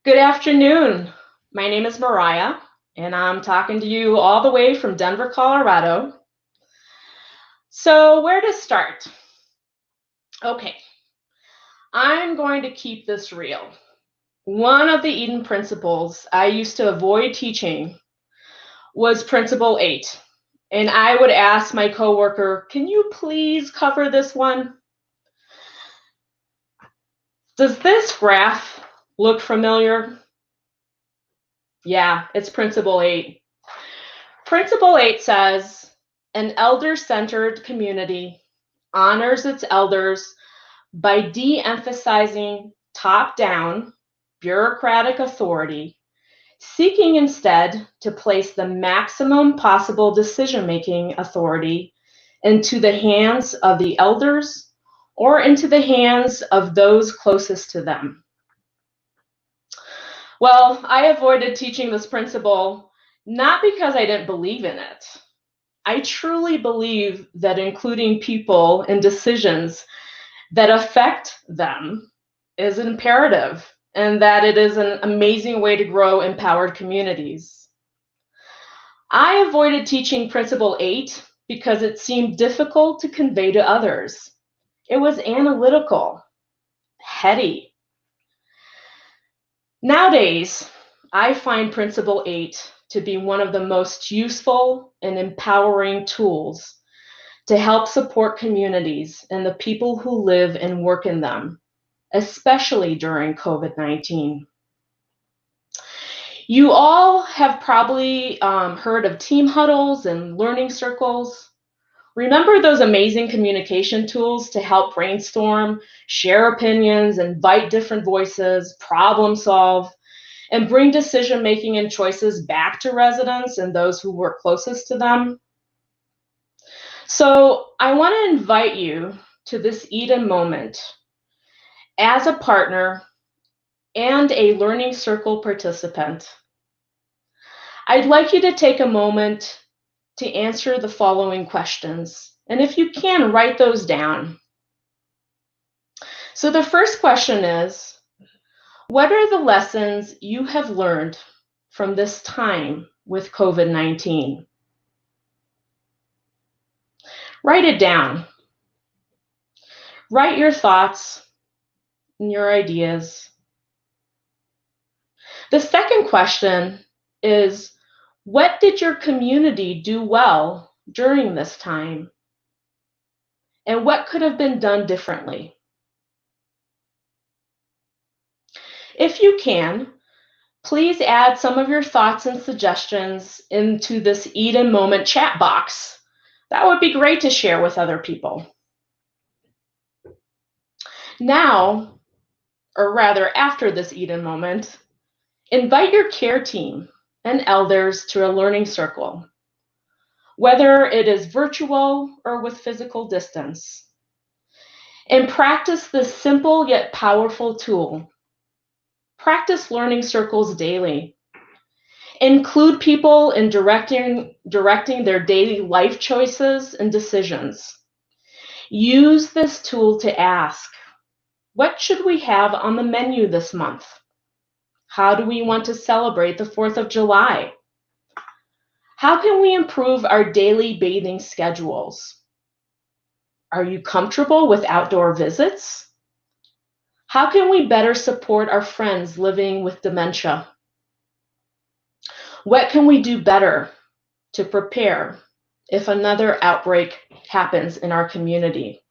Good afternoon. My name is Moriah, and I'm talking to you all the way from Denver, Colorado. So, where to start? Okay, I'm going to keep this real. One of the Eden principles I used to avoid teaching was Principle 8. And I would ask my coworker, can you please cover this one? Does this graph look familiar? Yeah, it's Principle 8. Principle 8 says, an elder-centered community honors its elders by de-emphasizing top-down bureaucratic authority, seeking instead to place the maximum possible decision-making authority into the hands of the elders or into the hands of those closest to them. Well, I avoided teaching this principle not because I didn't believe in it. I truly believe that including people in decisions that affect them is imperative and that it is an amazing way to grow empowered communities. I avoided teaching Principle 8 because it seemed difficult to convey to others. It was analytical, heady. Nowadays, I find Principle 8 to be one of the most useful and empowering tools to help support communities and the people who live and work in them, especially during COVID-19. You all have probably heard of team huddles and learning circles. Remember those amazing communication tools to help brainstorm, share opinions, invite different voices, problem solve, and bring decision-making and choices back to residents and those who work closest to them? So I want to invite you to this Eden moment as a partner and a learning circle participant. I'd like you to take a moment to answer the following questions. And if you can, write those down. So the first question is, what are the lessons you have learned from this time with COVID-19? Write it down. Write your thoughts and your ideas. The second question is, what did your community do well during this time? And what could have been done differently? If you can, please add some of your thoughts and suggestions into this Eden Moment chat box. That would be great to share with other people. Now, or rather after this Eden Moment, invite your care team and elders to a learning circle, whether it is virtual or with physical distance, and practice this simple yet powerful tool. Practice learning circles daily. Include people in directing their daily life choices and decisions. Use this tool to ask, what should we have on the menu this month? How do we want to celebrate the 4th of July? How can we improve our daily bathing schedules? Are you comfortable with outdoor visits? How can we better support our friends living with dementia? What can we do better to prepare if another outbreak happens in our community?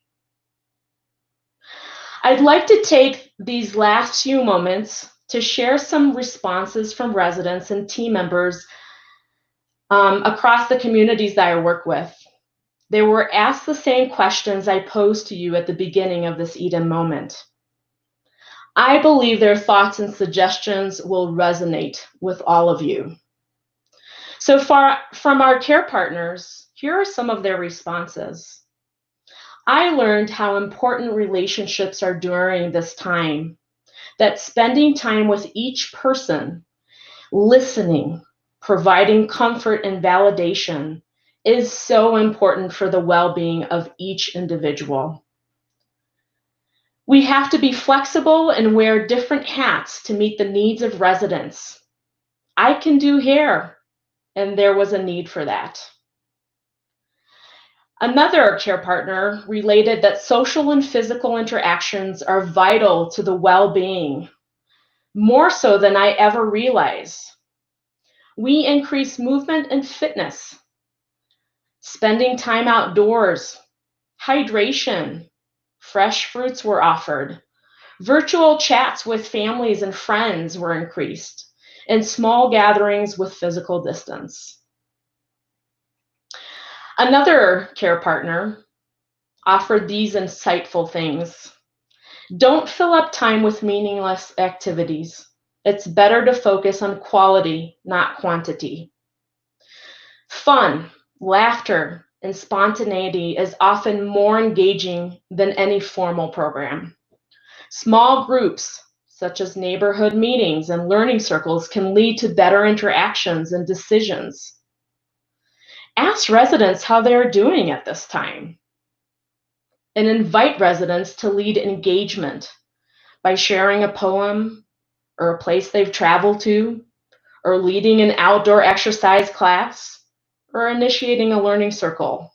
I'd like to take these last few moments to share some responses from residents and team members across the communities that I work with. They were asked the same questions I posed to you at the beginning of this Eden Moment. I believe their thoughts and suggestions will resonate with all of you. So far, from our care partners, here are some of their responses. I learned how important relationships are during this time, that spending time with each person, listening, providing comfort and validation is so important for the well-being of each individual. We have to be flexible and wear different hats to meet the needs of residents. I can do hair, and there was a need for that. Another care partner related that social and physical interactions are vital to the well-being, more so than I ever realized. We increase movement and fitness, spending time outdoors, hydration, fresh fruits were offered, virtual chats with families and friends were increased, and small gatherings with physical distance. Another care partner offered these insightful things. Don't fill up time with meaningless activities. It's better to focus on quality, not quantity. Fun, laughter, and spontaneity is often more engaging than any formal program. Small groups, such as neighborhood meetings and learning circles, can lead to better interactions and decisions. Ask residents how they are doing at this time, and invite residents to lead engagement by sharing a poem or a place they've traveled to, or leading an outdoor exercise class, or initiating a learning circle.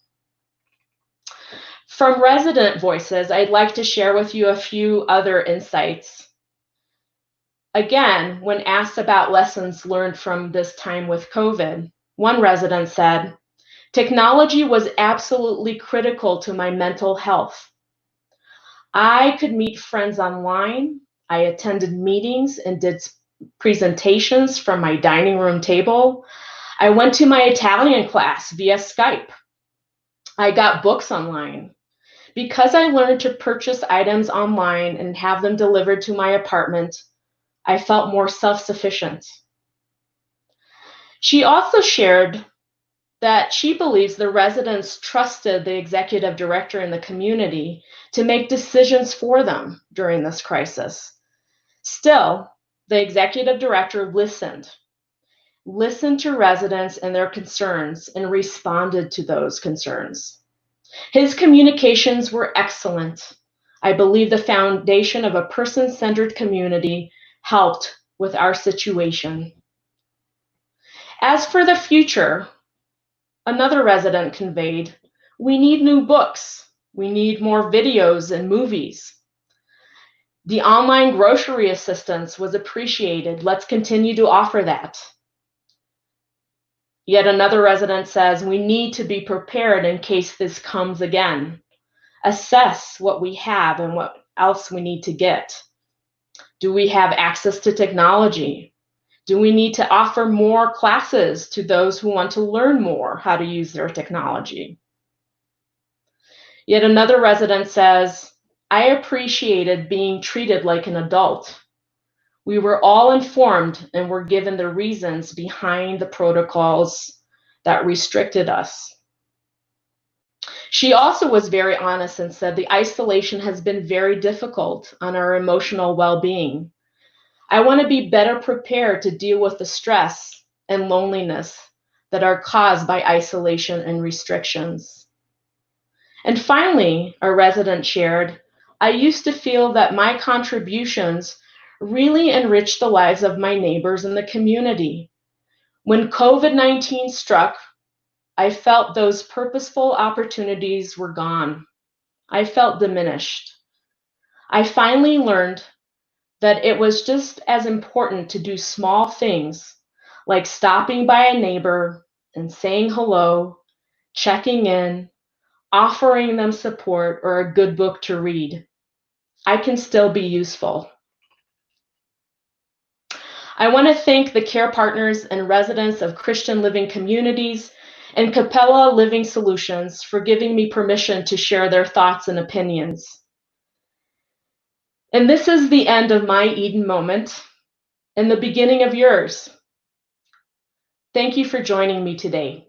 From resident voices, I'd like to share with you a few other insights. Again, when asked about lessons learned from this time with COVID, one resident said, "Technology was absolutely critical to my mental health. I could meet friends online. I attended meetings and did presentations from my dining room table. I went to my Italian class via Skype. I got books online. Because I learned to purchase items online and have them delivered to my apartment, I felt more self-sufficient." She also shared that she believes the residents trusted the executive director in the community to make decisions for them during this crisis. Still, the executive director listened to residents and their concerns and responded to those concerns. His communications were excellent. I believe the foundation of a person-centered community helped with our situation. As for the future, another resident conveyed, "We need new books. We need more videos and movies. The online grocery assistance was appreciated. Let's continue to offer that." Yet another resident says, "We need to be prepared in case this comes again. Assess what we have and what else we need to get. Do we have access to technology? Do we need to offer more classes to those who want to learn more how to use their technology?" Yet another resident says, "I appreciated being treated like an adult. We were all informed and were given the reasons behind the protocols that restricted us." She also was very honest and said, "The isolation has been very difficult on our emotional well-being. I want to be better prepared to deal with the stress and loneliness that are caused by isolation and restrictions." And finally, a resident shared, "I used to feel that my contributions really enriched the lives of my neighbors in the community. When COVID-19 struck, I felt those purposeful opportunities were gone. I felt diminished. I finally learned that it was just as important to do small things like stopping by a neighbor and saying hello, checking in, offering them support or a good book to read. I can still be useful." I want to thank the care partners and residents of Christian Living Communities and Cappella Living Solutions for giving me permission to share their thoughts and opinions. And this is the end of my Eden moment and the beginning of yours. Thank you for joining me today.